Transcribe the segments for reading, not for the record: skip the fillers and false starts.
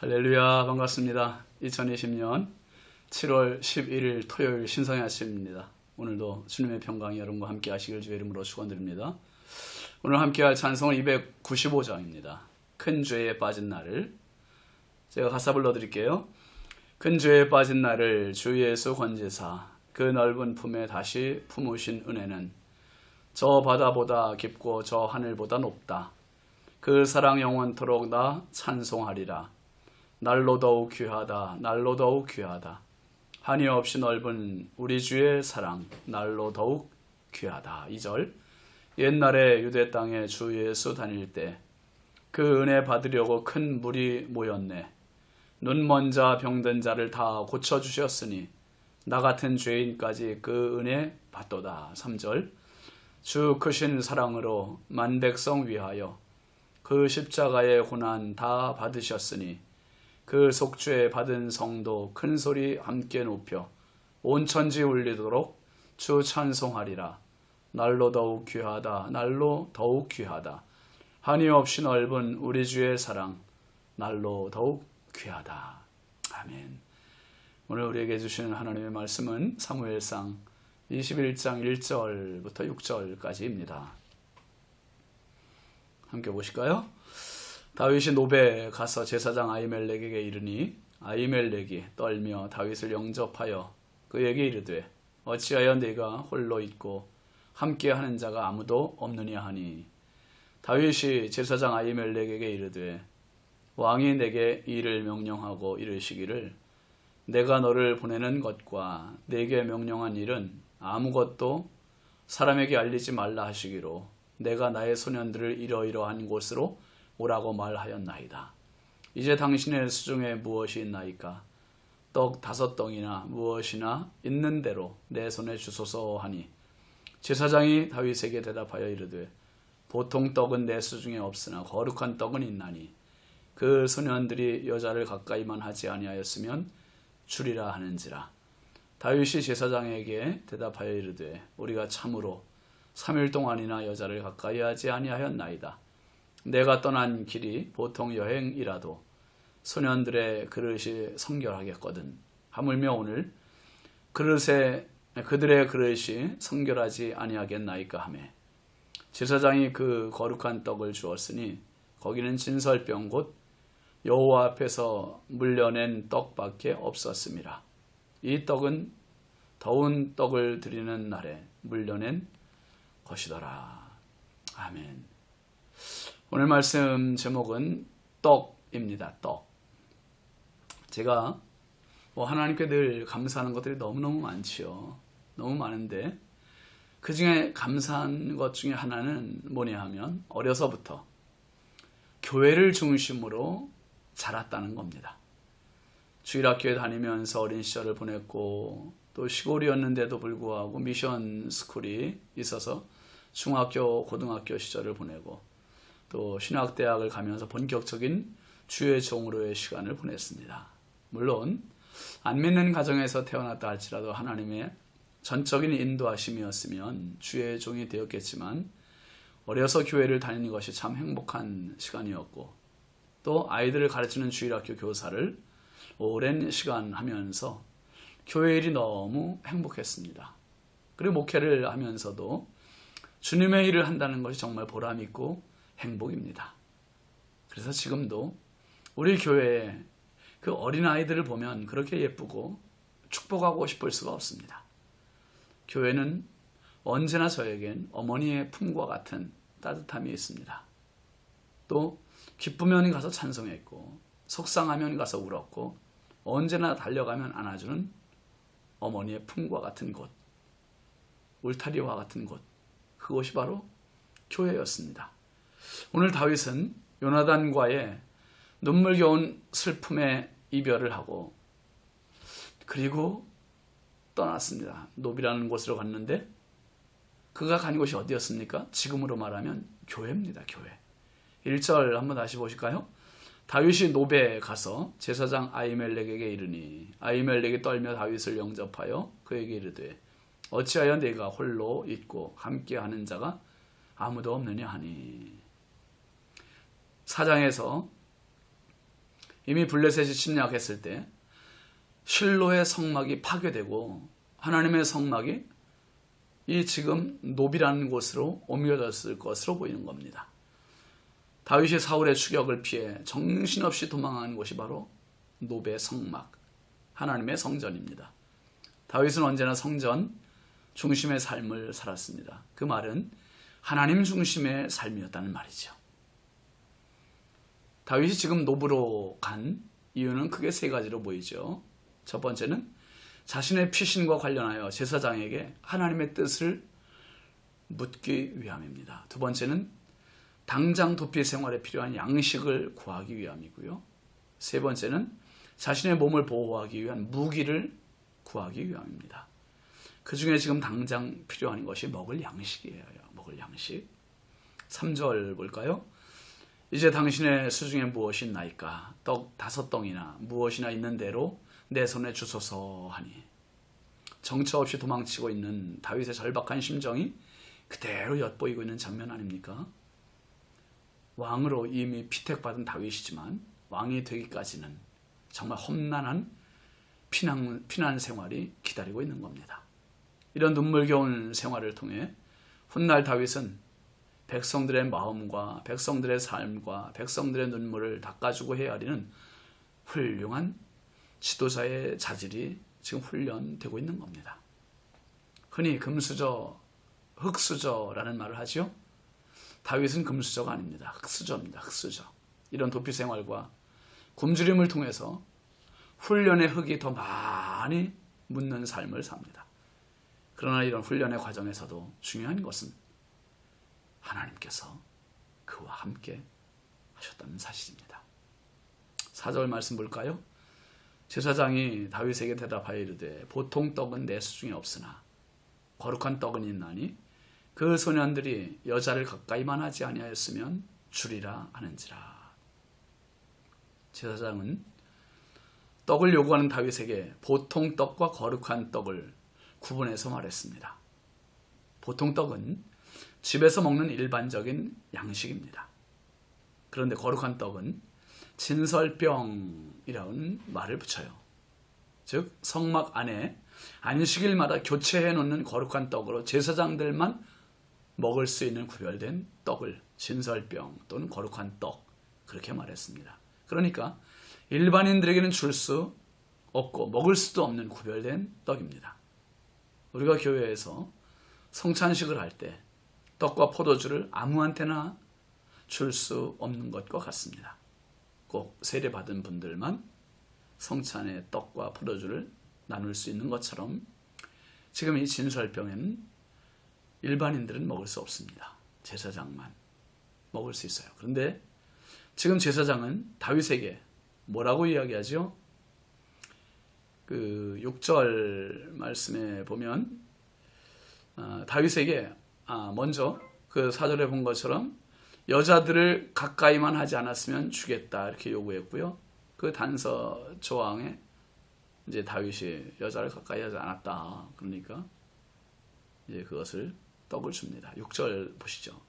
할렐루야, 반갑습니다. 2020년 7월 11일 토요일 신성의 아침입니다. 오늘도 주님의 평강이 여러분과 함께 하시길 주의 이름으로 축원드립니다. 오늘 함께 할 찬송은 295장입니다. 큰 죄에 빠진 나를. 제가 가사 불러드릴게요. 큰 죄에 빠진 나를 주 예수 건지사 그 넓은 품에 다시 품으신 은혜는 저 바다보다 깊고 저 하늘보다 높다. 그 사랑 영원토록 나 찬송하리라. 날로 더욱 귀하다. 날로 더욱 귀하다. 한이 없이 넓은 우리 주의 사랑 날로 더욱 귀하다. 2절. 옛날에 유대 땅에 주 예수 다닐 때 그 은혜 받으려고 큰 물이 모였네. 눈먼 자 병든 자를 다 고쳐주셨으니 나 같은 죄인까지 그 은혜 받도다. 3절. 주 크신 사랑으로 만백성 위하여 그 십자가의 고난 다 받으셨으니 그 속죄 받은 성도 큰 소리 함께 높여 온 천지 울리도록 주 찬송하리라. 날로 더욱 귀하다. 날로 더욱 귀하다. 한이 없이 넓은 우리 주의 사랑 날로 더욱 귀하다. 아멘. 오늘 우리에게 주시는 하나님의 말씀은 사무엘상 21장 1절부터 6절까지입니다. 함께 보실까요? 다윗이 노베에 가서 제사장 아히멜렉에게 이르니 아히멜렉이 떨며 다윗을 영접하여 그에게 이르되 어찌하여 네가 홀로 있고 함께하는 자가 아무도 없느냐 하니 다윗이 제사장 아히멜렉에게 이르되 왕이 내게 이 일을 명령하고 이르시기를 내가 너를 보내는 것과 내게 명령한 일은 아무것도 사람에게 알리지 말라 하시기로 내가 나의 소년들을 이러이러한 곳으로 오라고 말하였나이다. 이제 당신의 수중에 무엇이 있나이까? 떡 5덩이나 무엇이나 있는 대로 내 손에 주소서 하니 제사장이 다윗에게 대답하여 이르되 보통 떡은 내 수중에 없으나 거룩한 떡은 있나니 그 소년들이 여자를 가까이만 하지 아니하였으면 주리라 하는지라. 다윗이 제사장에게 대답하여 이르되 우리가 참으로 3일 동안이나 여자를 가까이 하지 아니하였나이다. 내가 떠난 길이 보통 여행이라도 소년들의 그릇이 성결하겠거든. 하물며 오늘 그들의 그릇이 성결하지 아니하겠나이까 하며 제사장이 그 거룩한 떡을 주었으니 거기는 진설병 곧 여호와 앞에서 물려낸 떡밖에 없었습니다. 이 떡은 더운 떡을 드리는 날에 물려낸 것이더라. 아멘. 오늘 말씀 제목은 떡입니다. 떡. 제가 하나님께 늘 감사하는 것들이 너무너무 많지요. 너무 많은데 그 중에 감사한 것 중에 하나는 뭐냐 하면 어려서부터 교회를 중심으로 자랐다는 겁니다. 주일학교에 다니면서 어린 시절을 보냈고 또 시골이었는데도 불구하고 미션 스쿨이 있어서 중학교, 고등학교 시절을 보내고 또 신학대학을 가면서 본격적인 주의 종으로의 시간을 보냈습니다. 물론 안 믿는 가정에서 태어났다 할지라도 하나님의 전적인 인도하심이었으면 주의 종이 되었겠지만 어려서 교회를 다니는 것이 참 행복한 시간이었고 또 아이들을 가르치는 주일학교 교사를 오랜 시간 하면서 교회 일이 너무 행복했습니다. 그리고 목회를 하면서도 주님의 일을 한다는 것이 정말 보람있고 행복입니다. 그래서 지금도 우리 교회에 그 어린아이들을 보면 그렇게 예쁘고 축복하고 싶을 수가 없습니다. 교회는 언제나 저에겐 어머니의 품과 같은 따뜻함이 있습니다. 또 기쁘면 가서 찬송했고 속상하면 가서 울었고 언제나 달려가면 안아주는 어머니의 품과 같은 곳, 울타리와 같은 곳, 그것이 바로 교회였습니다. 오늘 다윗은 요나단과의 눈물겨운 슬픔의 이별을 하고 그리고 떠났습니다. 노비라는 곳으로 갔는데 그가 간 곳이 어디였습니까? 지금으로 말하면 교회입니다. 교회. 1절 한번 다시 보실까요? 다윗이 노베에 가서 제사장 아히멜렉에게 이르니 아히멜렉이 떨며 다윗을 영접하여 그에게 이르되 어찌하여 네가 홀로 있고 함께하는 자가 아무도 없느냐 하니. 4장에서 이미 블레셋이 침략했을 때 실로의 성막이 파괴되고 하나님의 성막이 이 지금 노비라는 곳으로 옮겨졌을 것으로 보이는 겁니다. 다윗이 사울의 추격을 피해 정신없이 도망한 곳이 바로 노베 성막, 하나님의 성전입니다. 다윗은 언제나 성전 중심의 삶을 살았습니다. 그 말은 하나님 중심의 삶이었다는 말이죠. 다윗이 지금 노브로 간 이유는 크게 세 가지로 보이죠. 첫 번째는 자신의 피신과 관련하여 제사장에게 하나님의 뜻을 묻기 위함입니다. 두 번째는 당장 도피 생활에 필요한 양식을 구하기 위함이고요. 세 번째는 자신의 몸을 보호하기 위한 무기를 구하기 위함입니다. 그 중에 지금 당장 필요한 것이 먹을 양식이에요. 먹을 양식. 3절 볼까요? 이제 당신의 수중에 무엇이 있나이까? 떡 5덩이나 무엇이나 있는 대로 내 손에 주소서 하니. 정처 없이 도망치고 있는 다윗의 절박한 심정이 그대로 엿보이고 있는 장면 아닙니까? 왕으로 이미 피택받은 다윗이지만 왕이 되기까지는 정말 험난한 피난 생활이 기다리고 있는 겁니다. 이런 눈물겨운 생활을 통해 훗날 다윗은 백성들의 마음과 백성들의 삶과 백성들의 눈물을 닦아주고 헤아리는 훌륭한 지도자의 자질이 지금 훈련되고 있는 겁니다. 흔히 금수저, 흙수저라는 말을 하죠. 다윗은 금수저가 아닙니다. 흙수저입니다. 흙수저. 이런 도피 생활과 굶주림을 통해서 훈련의 흙이 더 많이 묻는 삶을 삽니다. 그러나 이런 훈련의 과정에서도 중요한 것은 하나님께서 그와 함께 하셨다는 사실입니다. 4절 말씀 볼까요? 제사장이 다윗에게 대답하여 이르되 보통 떡은 내 수중에 없으나 거룩한 떡은 있나니 그 소년들이 여자를 가까이만 하지 아니하였으면 주리라 하는지라. 제사장은 떡을 요구하는 다윗에게 보통 떡과 거룩한 떡을 구분해서 말했습니다. 보통 떡은 집에서 먹는 일반적인 양식입니다. 그런데 거룩한 떡은 진설병이라는 말을 붙여요. 즉 성막 안에 안식일마다 교체해 놓는 거룩한 떡으로 제사장들만 먹을 수 있는 구별된 떡을 진설병 또는 거룩한 떡 그렇게 말했습니다. 그러니까 일반인들에게는 줄 수 없고 먹을 수도 없는 구별된 떡입니다. 우리가 교회에서 성찬식을 할 때 떡과 포도주를 아무한테나 줄 수 없는 것과 같습니다. 꼭 세례받은 분들만 성찬의 떡과 포도주를 나눌 수 있는 것처럼 지금 이 진설병에는 일반인들은 먹을 수 없습니다. 제사장만 먹을 수 있어요. 그런데 지금 제사장은 다윗에게 뭐라고 이야기하죠? 그 6절 말씀에 보면 다윗에게 먼저 그 4절에 본 것처럼 여자들을 가까이만 하지 않았으면 주겠다 이렇게 요구했고요. 그 단서 조항에 이제 다윗이 여자를 가까이 하지 않았다. 그러니까 이제 그것을 떡을 줍니다. 6절 보시죠.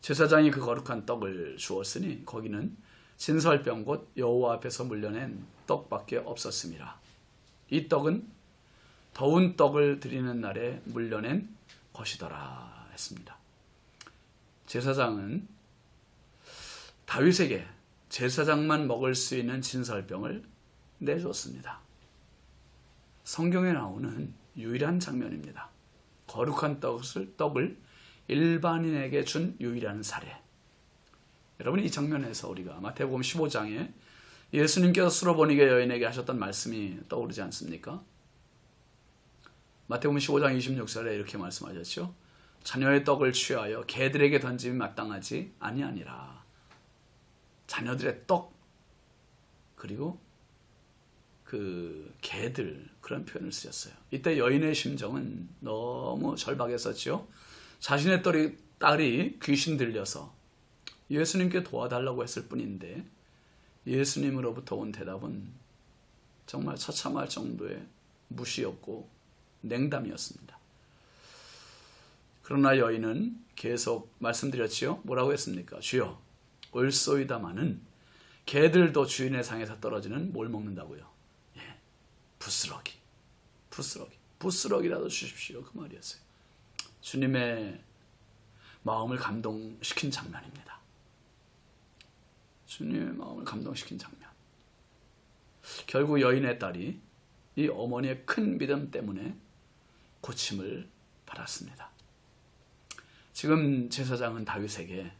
제사장이 그 거룩한 떡을 주었으니 거기는 진설병 곧 여호와 앞에서 물려낸 떡밖에 없었습니다. 이 떡은 더운 떡을 드리는 날에 물려낸 것이더라 했습니다. 제사장은 다윗에게 제사장만 먹을 수 있는 진설병을 내줬습니다. 성경에 나오는 유일한 장면입니다. 거룩한 떡을 일반인에게 준 유일한 사례. 여러분 이 장면에서 우리가 마태복음 15장에 예수님께서 수로보니게 여인에게 하셨던 말씀이 떠오르지 않습니까? 마태복음 15장 26절에 이렇게 말씀하셨죠. 자녀의 떡을 취하여 개들에게 던짐이 마땅하지 아니하니라. 자녀들의 떡 그리고 그 개들 그런 표현을 쓰셨어요. 이때 여인의 심정은 너무 절박했었죠. 자신의 딸이 귀신 들려서 예수님께 도와달라고 했을 뿐인데 예수님으로부터 온 대답은 정말 처참할 정도의 무시였고 냉담이었습니다. 그러나 여인은 계속 말씀드렸지요. 뭐라고 했습니까? 주여 올소이다마는 개들도 주인의 상에서 떨어지는 뭘 먹는다고요? 예, 부스러기라도 주십시오. 그 말이었어요. 주님의 마음을 감동시킨 장면입니다. 주님의 마음을 감동시킨 장면. 결국 여인의 딸이 이 어머니의 큰 믿음 때문에 고침을 받았습니다. 지금 제사장은 다윗에게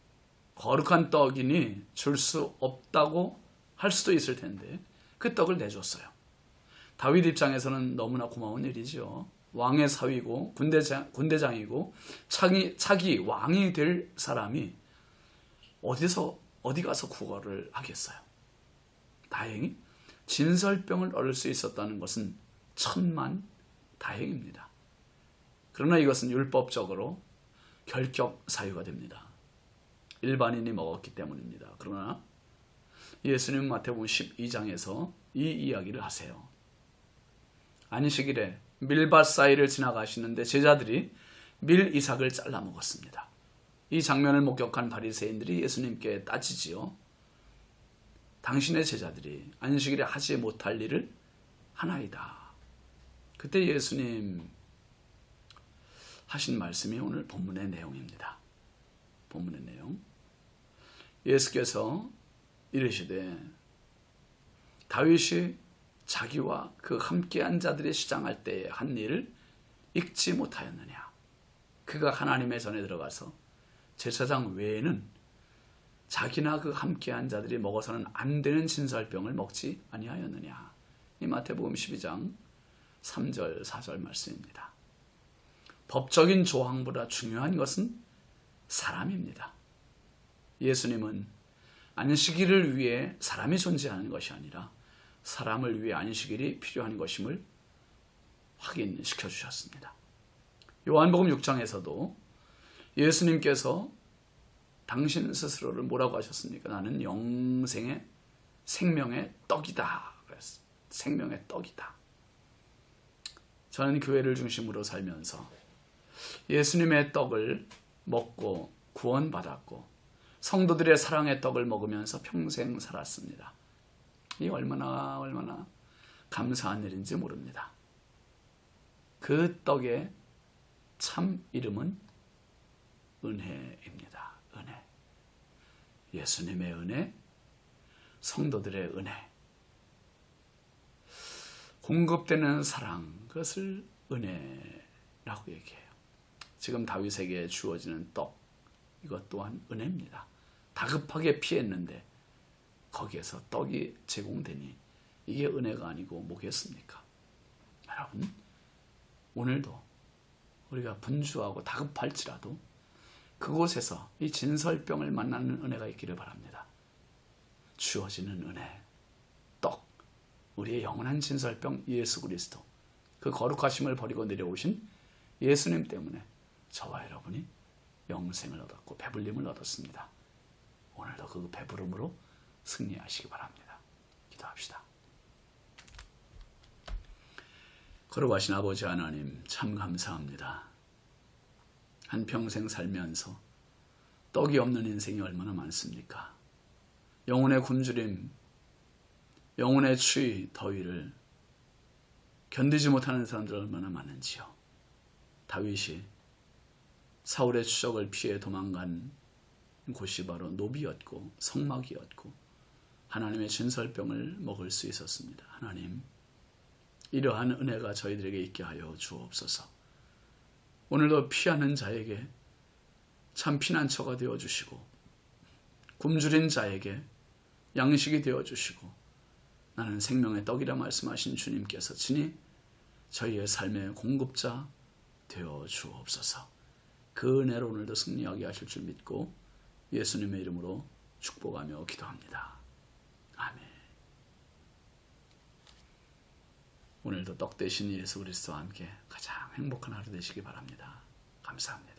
거룩한 떡이니 줄 수 없다고 할 수도 있을 텐데 그 떡을 내줬어요. 다윗 입장에서는 너무나 고마운 일이죠. 왕의 사위고 군대장이고 차기 왕이 될 사람이 어디 가서 구걸을 하겠어요. 다행히 진설병을 얻을 수 있었다는 것은 천만 다행입니다. 그러나 이것은 율법적으로 결격 사유가 됩니다. 일반인이 먹었기 때문입니다. 그러나 예수님은 마태복음 12장에서 이 이야기를 하세요. 안식일에 밀밭 사이를 지나가시는데 제자들이 밀 이삭을 잘라 먹었습니다. 이 장면을 목격한 바리새인들이 예수님께 따지지요. 당신의 제자들이 안식일에 하지 못할 일을 하나이다. 그때 예수님 하신 말씀이 오늘 본문의 내용입니다. 본문의 내용. 예수께서 이르시되 다윗이 자기와 그 함께한 자들이 시장할 때에 한 일을 읽지 못하였느냐. 그가 하나님의 전에 들어가서 제사장 외에는 자기나 그 함께한 자들이 먹어서는 안 되는 진설병을 먹지 아니하였느냐. 이 마태복음 12장 3절 4절 말씀입니다. 법적인 조항보다 중요한 것은 사람입니다. 예수님은 안식일을 위해 사람이 존재하는 것이 아니라 사람을 위해 안식일이 필요한 것임을 확인시켜 주셨습니다. 요한복음 6장에서도 예수님께서 당신 스스로를 뭐라고 하셨습니까? 나는 영생의 생명의 떡이다. 그랬어요. 생명의 떡이다. 저는 교회를 중심으로 살면서 예수님의 떡을 먹고 구원받았고 성도들의 사랑의 떡을 먹으면서 평생 살았습니다. 이 얼마나 감사한 일인지 모릅니다. 그 떡의 참 이름은 은혜입니다. 은혜. 예수님의 은혜, 성도들의 은혜. 공급되는 사랑, 그것을 은혜라고 얘기해요. 지금 다윗에게 주어지는 떡, 이것 또한 은혜입니다. 다급하게 피했는데 거기에서 떡이 제공되니 이게 은혜가 아니고 뭐겠습니까? 여러분, 오늘도 우리가 분주하고 다급할지라도 그곳에서 이 진설병을 만나는 은혜가 있기를 바랍니다. 주어지는 은혜, 떡, 우리의 영원한 진설병 예수 그리스도, 그 거룩하심을 버리고 내려오신 예수님 때문에 저와 여러분이 영생을 얻었고 배불림을 얻었습니다. 오늘도 그 배부름으로 승리하시기 바랍니다. 기도합시다. 거룩하신 아버지 하나님, 참 감사합니다. 한평생 살면서 떡이 없는 인생이 얼마나 많습니까? 영혼의 굶주림, 영혼의 추위, 더위를 견디지 못하는 사람들 얼마나 많은지요. 다윗이 사울의 추적을 피해 도망간 곳이 바로 노비였고 성막이었고 하나님의 진설병을 먹을 수 있었습니다. 하나님, 이러한 은혜가 저희들에게 있게 하여 주옵소서. 오늘도 피하는 자에게 참 피난처가 되어주시고 굶주린 자에게 양식이 되어주시고 나는 생명의 떡이라 말씀하신 주님께서 친히 저희의 삶의 공급자 되어 주옵소서. 그 은혜로 오늘도 승리하게 하실 줄 믿고 예수님의 이름으로 축복하며 기도합니다. 아멘. 오늘도 떡 대신 예수 그리스도와 함께 가장 행복한 하루 되시기 바랍니다. 감사합니다.